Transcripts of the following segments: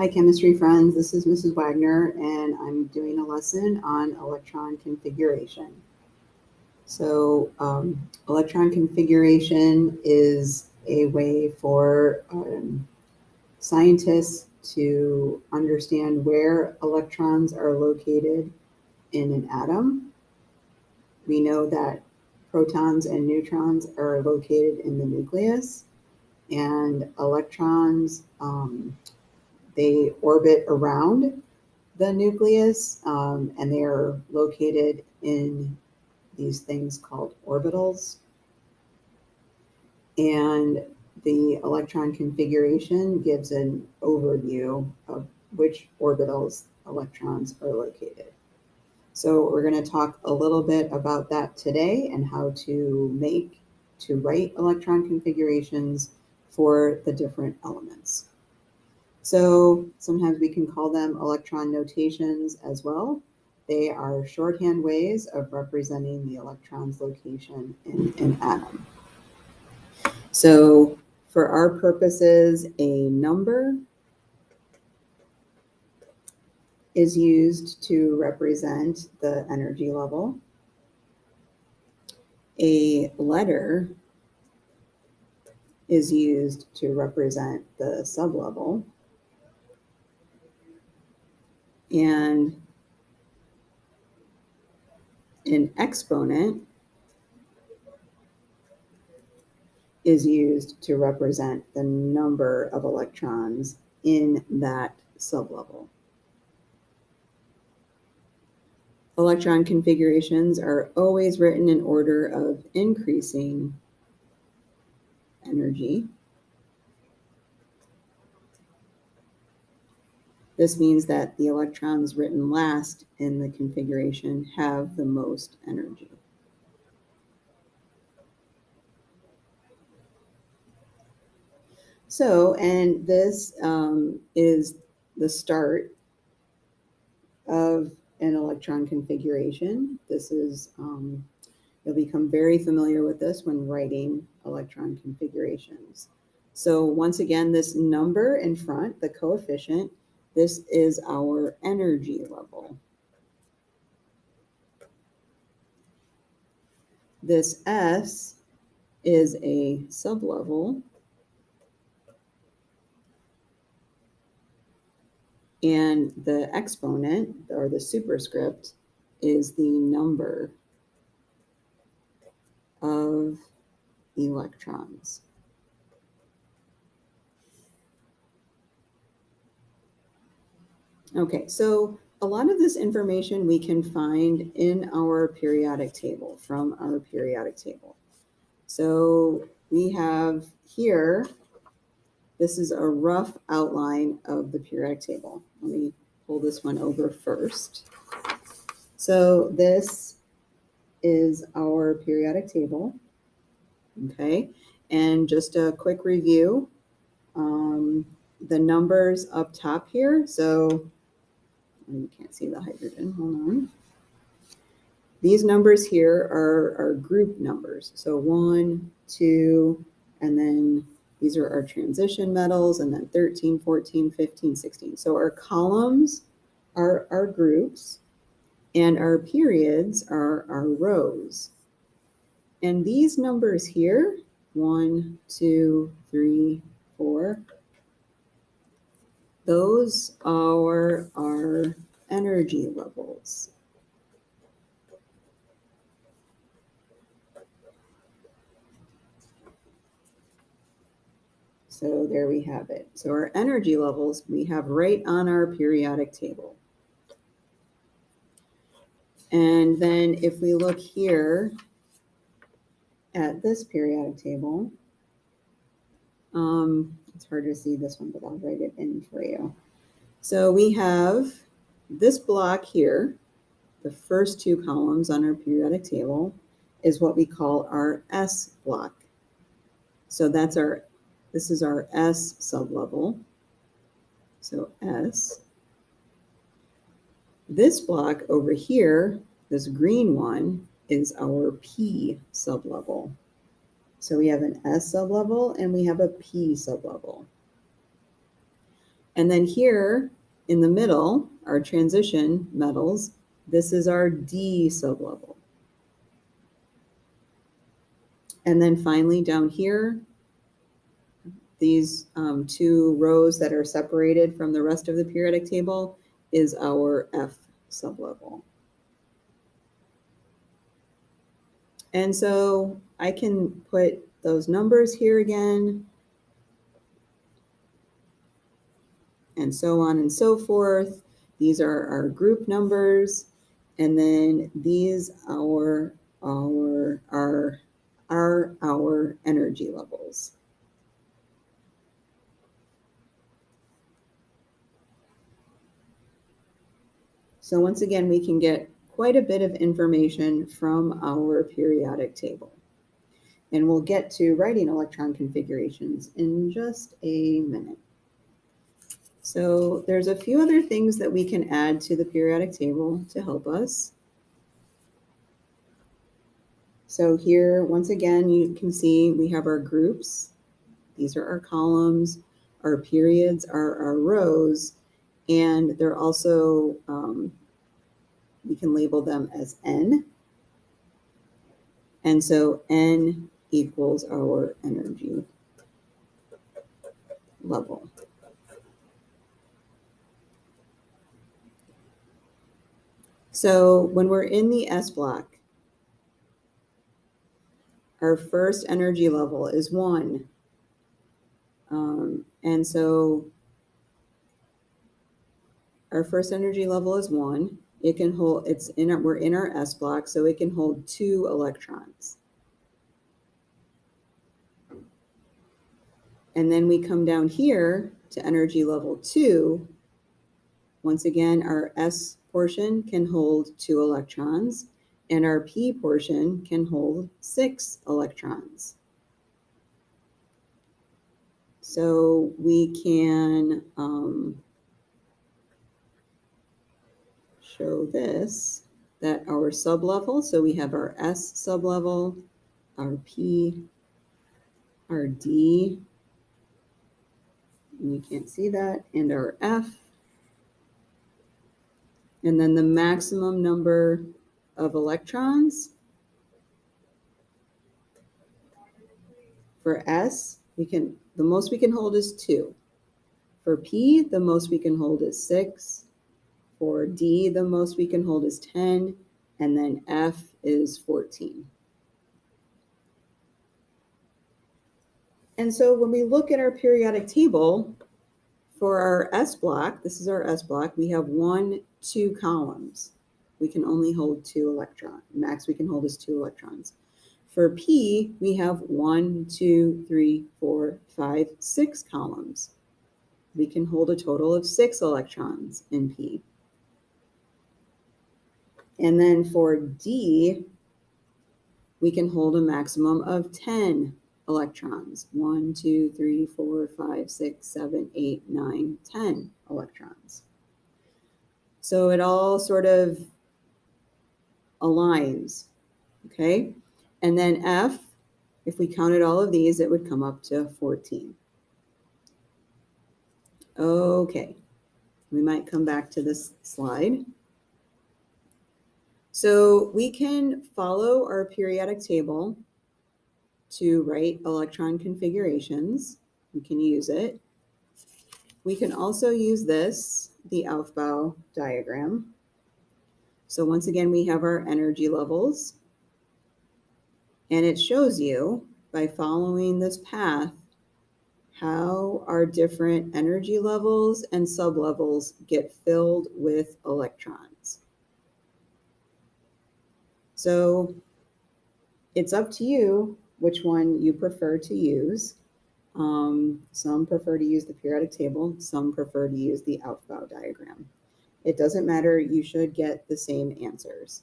Hi, chemistry friends. This is Mrs. Wagner, and I'm doing a lesson on electron configuration. So, electron configuration is a way for scientists to understand where electrons are located in an atom. We know that protons and neutrons are located in the nucleus, and electrons they orbit around the nucleus, and they are located in these things called orbitals. And the electron configuration gives an overview of which orbitals electrons are located. So we're going to talk a little bit about that today and how to write electron configurations for the different elements. So sometimes we can call them electron notations as well. They are shorthand ways of representing the electron's location in an atom. So for our purposes, a number is used to represent the energy level. A letter is used to represent the sublevel. And an exponent is used to represent the number of electrons in that sublevel. Electron configurations are always written in order of increasing energy. This means that the electrons written last in the configuration have the most energy. So, and this is the start of an electron configuration. This is, you'll become very familiar with this when writing electron configurations. So once again, this number in front, the coefficient, this is our energy level. This S is a sublevel. And the exponent, or the superscript, is the number of electrons. Okay, so a lot of this information we can find in our periodic table, from our periodic table. So we have here, this is a rough outline of the periodic table. Let me pull this one over first. So this is our periodic table, okay? And just a quick review, the numbers up top here, so you can't see the hydrogen, hold on. These numbers here are group numbers. So 1, 2, and then these are our transition metals, and then 13, 14, 15, 16. So our columns are our groups, and our periods are our rows. And these numbers here, 1, 2, 3, 4, those are our energy levels. So there we have it. So our energy levels we have right on our periodic table. And then if we look here at this periodic table, it's hard to see this one, but I'll write it in for you. So we have this block here, the first two columns on our periodic table, is what we call our S block. So this is our S sublevel. So S. This block over here, this green one, is our P sublevel. So we have an S sublevel and we have a P sublevel. And then here in the middle, our transition metals, this is our D sublevel. And then finally down here, these two rows that are separated from the rest of the periodic table is our F sublevel. And so I can put those numbers here again, and so on and so forth. These are our group numbers, and then these are our energy levels. So once again, we can get quite a bit of information from our periodic table. And we'll get to writing electron configurations in just a minute. So there's a few other things that we can add to the periodic table to help us. So here, once again, you can see we have our groups. These are our columns. Our periods are our rows. And they're also, we can label them as N. And so N equals our energy level. So when we're in the S block, our first energy level is 1. And so our first energy level is 1. It can hold, we're in our S block, so it can hold 2 electrons. And then we come down here to energy level 2. Once again, our S portion can hold 2 electrons, and our P portion can hold 6 electrons. So we can show this, that our sublevel, so we have our S sublevel, our P, our D, and you can't see that, and our F, and then the maximum number of electrons. For S, the most we can hold is 2. For P, the most we can hold is 6. For D, the most we can hold is 10. And then F is 14. And so when we look at our periodic table, for our S block, this is our S block, we have 1, 2 columns. We can only hold 2 electrons. Max we can hold is 2 electrons. For P, we have 1, 2, 3, 4, 5, 6 columns. We can hold a total of 6 electrons in P. And then for D, we can hold a maximum of 10 electrons. 1, 2, 3, 4, 5, 6, 7, 8, 9, 10 electrons. So it all sort of aligns, okay? And then F, if we counted all of these, it would come up to 14. Okay, we might come back to this slide. So we can follow our periodic table to write electron configurations. We can use it. We can also use this, the Aufbau diagram. So once again, we have our energy levels, and it shows you by following this path how our different energy levels and sublevels get filled with electrons. So it's up to you which one you prefer to use. Some prefer to use the periodic table, some prefer to use the Aufbau diagram. It doesn't matter, you should get the same answers.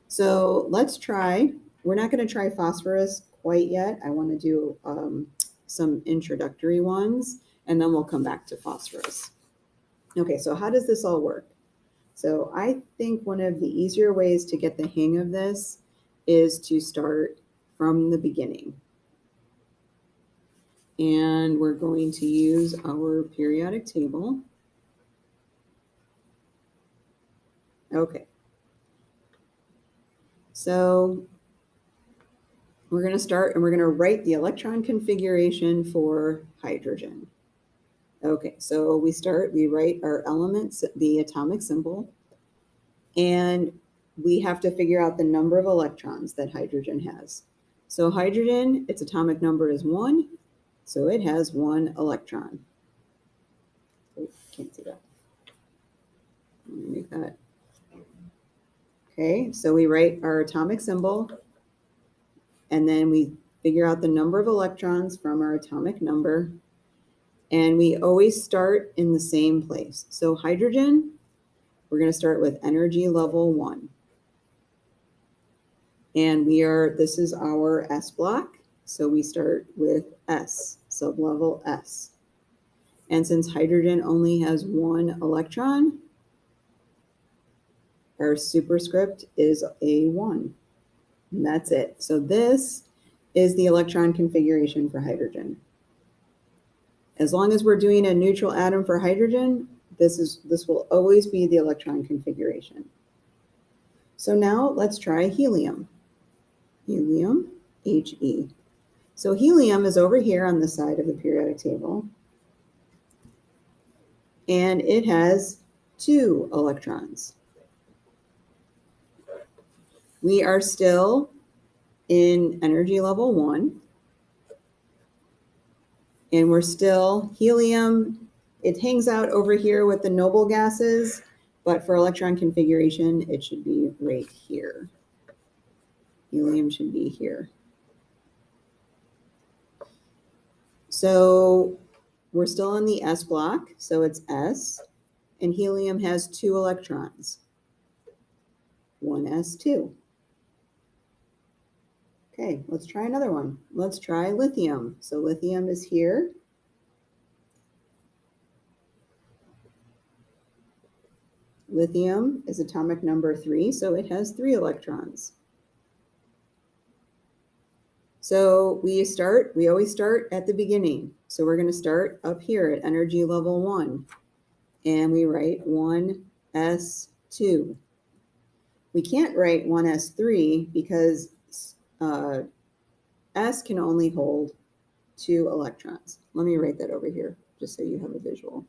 So let's try, we're not going to try phosphorus quite yet. I want to do some introductory ones, and then we'll come back to phosphorus. Okay, so how does this all work? So I think one of the easier ways to get the hang of this is to start from the beginning. And we're going to use our periodic table. Okay. So we're going to start and we're going to write the electron configuration for hydrogen. Okay, so we write our elements, the atomic symbol, and we have to figure out the number of electrons that hydrogen has. So hydrogen, its atomic number is 1, so it has 1 electron. Oh, can't see that. Let me make that. Okay, so we write our atomic symbol, and then we figure out the number of electrons from our atomic number, and we always start in the same place. So hydrogen, we're going to start with energy level 1. And this is our S block, so we start with S, sublevel S. And since hydrogen only has 1 electron, our superscript is A1. And that's it. So this is the electron configuration for hydrogen. As long as we're doing a neutral atom for hydrogen, this will always be the electron configuration. So now let's try helium. Helium, He. So helium is over here on the side of the periodic table, and it has 2 electrons. We are still in energy level 1, and we're still helium. It hangs out over here with the noble gases, but for electron configuration, it should be right here. Helium should be here. So we're still in the S block, so it's S, and helium has 2 electrons, 1s2. Okay, let's try another one. Let's try lithium. So lithium is here. Lithium is atomic number 3, so it has 3 electrons. So we always start at the beginning. So we're going to start up here at energy level 1, and we write 1s2. We can't write 1s3 because S can only hold 2 electrons. Let me write that over here, just so you have a visual.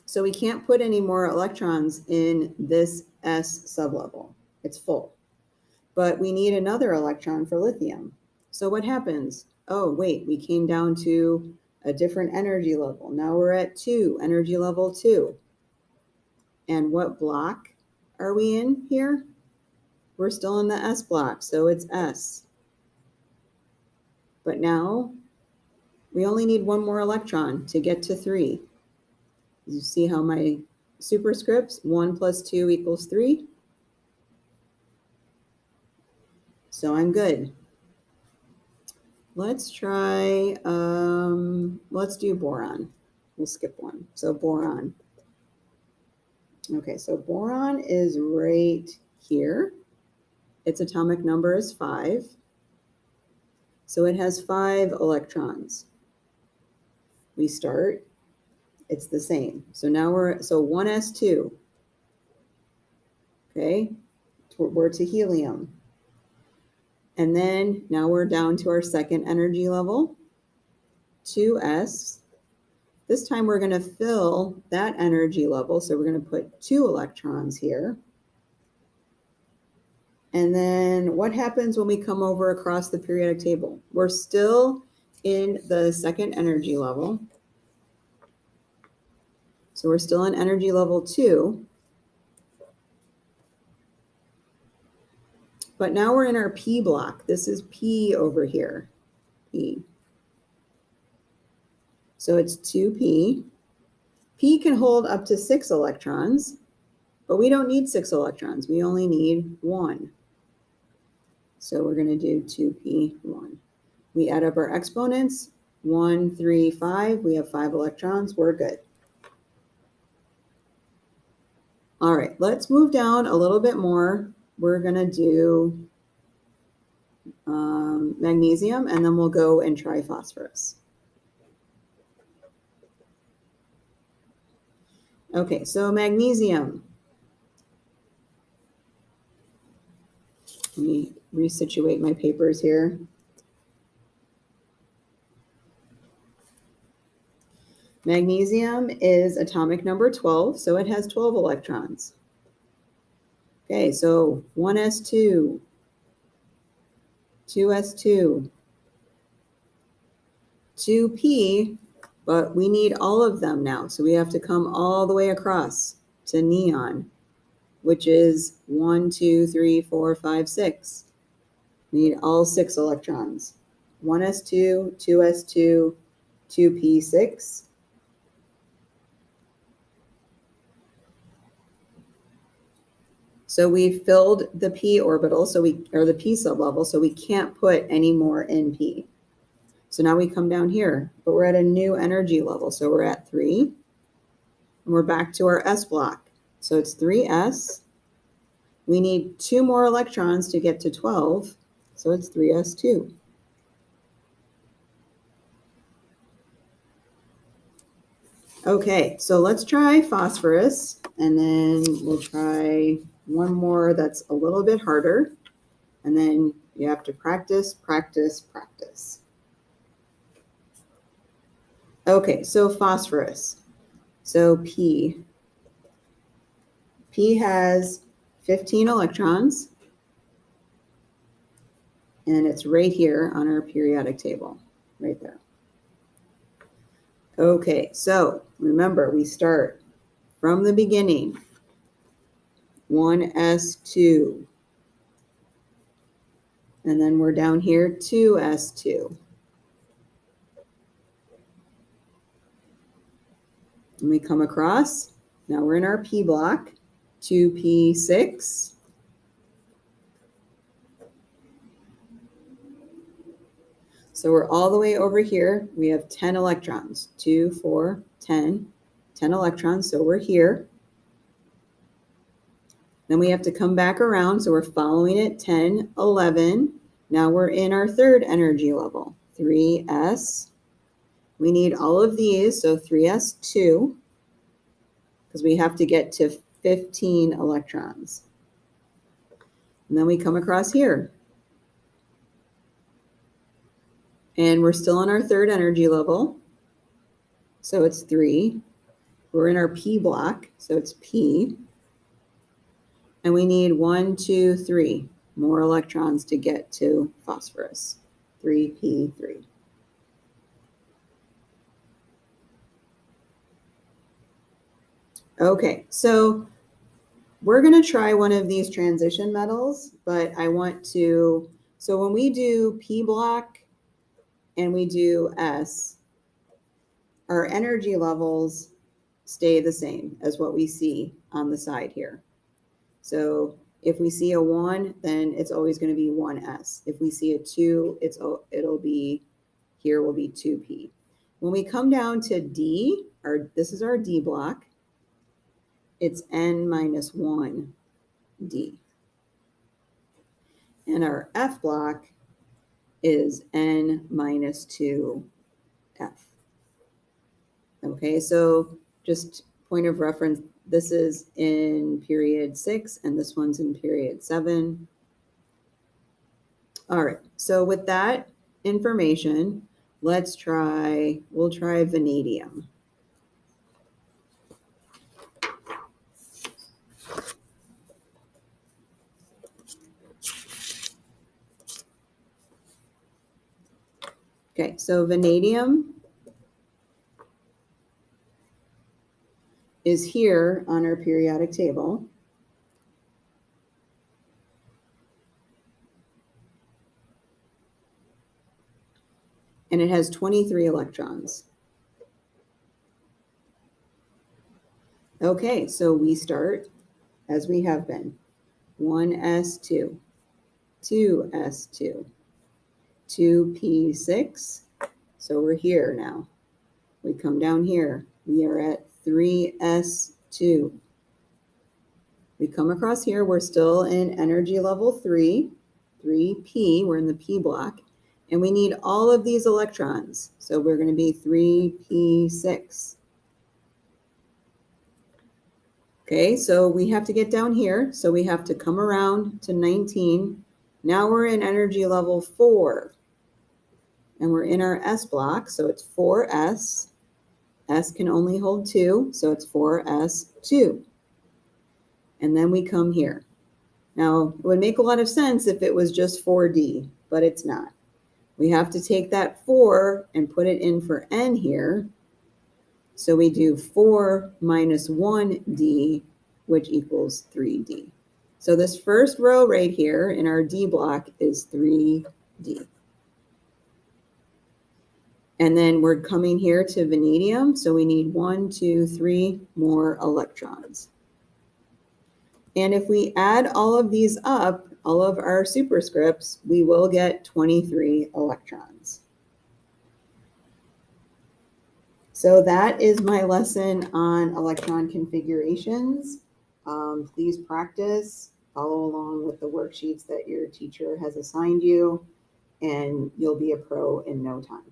So we can't put any more electrons in this S sublevel. It's full. But we need another electron for lithium. So what happens? Oh, wait, we came down to a different energy level. Now we're at 2, energy level 2. And what block are we in here? We're still in the S block, so it's S. But now we only need 1 more electron to get to 3. You see how my superscripts, 1 plus 2 equals 3? So I'm good. Let's try, let's do boron. We'll skip one. So boron. Okay, so boron is right here. Its atomic number is 5. So it has 5 electrons. We start, it's the same. So now so 1s2. Okay, we're to helium. And then now we're down to our second energy level, 2s. This time we're going to fill that energy level. So we're going to put 2 electrons here. And then what happens when we come over across the periodic table? We're still in the second energy level. So we're still in energy level 2. But now we're in our P block. This is P over here, P. So it's 2P. P can hold up to 6 electrons, but we don't need 6 electrons. We only need 1. So we're going to do 2P1. We add up our exponents, 1, 3, 5. We have 5 electrons. We're good. All right, let's move down a little bit more. We're going to do magnesium, and then we'll go and try phosphorus. Okay, so magnesium. Let me resituate my papers here. Magnesium is atomic number 12, so it has 12 electrons. Okay, so 1s2, 2s2, 2p, but we need all of them now, so we have to come all the way across to neon, which is 1, 2, 3, 4, 5, 6. We need all 6 electrons. 1s2, 2s2, 2p6. So we filled the p orbital, or the p sublevel, so we can't put any more in p. So now we come down here, but we're at a new energy level. So we're at 3, and we're back to our s block. So it's 3s. We need 2 more electrons to get to 12, so it's 3s2. Okay, so let's try phosphorus, and then we'll try one more that's a little bit harder, and then you have to practice, practice, practice. Okay, so phosphorus. So P has 15 electrons, and it's right here on our periodic table, right there. Okay, so remember, we start from the beginning, 1s2, and then we're down here, 2s2. And we come across, now we're in our P block, 2p6. So we're all the way over here. We have 10 electrons, 2, 4, 10 electrons. So we're here. Then we have to come back around. So we're following it, 10, 11. Now we're in our third energy level, 3s. We need all of these, so 3s2, because we have to get to 15 electrons. And then we come across here. And we're still on our third energy level. So it's 3. We're in our P block, so it's P. And we need 1, 2, 3 more electrons to get to phosphorus, 3p3. Okay, so we're going to try one of these transition metals, but I want to, so when we do P block and we do S, our energy levels stay the same as what we see on the side here. So if we see a 1, then it's always going to be 1s. If we see a 2, it'll be, here will be 2p. When we come down to D, this is our D block, it's n minus 1 D. And our F block is n minus 2 F. Okay, so just point of reference, this is in period 6 and this one's in period 7. All right, so with that information, we'll try vanadium. Okay, so vanadium is here on our periodic table. And it has 23 electrons. Okay, so we start as we have been. 1s2, 2s2, 2p6. So we're here now. We come down here. We are at 3s2. We come across here. We're still in energy level 3. 3p, we're in the p block, and we need all of these electrons. So we're going to be 3p6. Okay, so we have to get down here. So we have to come around to 19. Now we're in energy level 4. And we're in our S block, so it's 4s. S can only hold 2, so it's 4s2. And then we come here. Now, it would make a lot of sense if it was just 4d, but it's not. We have to take that 4 and put it in for n here. So we do 4 minus 1d, which equals 3d. So this first row right here in our d block is 3d. And then we're coming here to vanadium, so we need 1, 2, 3 more electrons. And if we add all of these up, all of our superscripts, we will get 23 electrons. So that is my lesson on electron configurations. Please practice, follow along with the worksheets that your teacher has assigned you, and you'll be a pro in no time.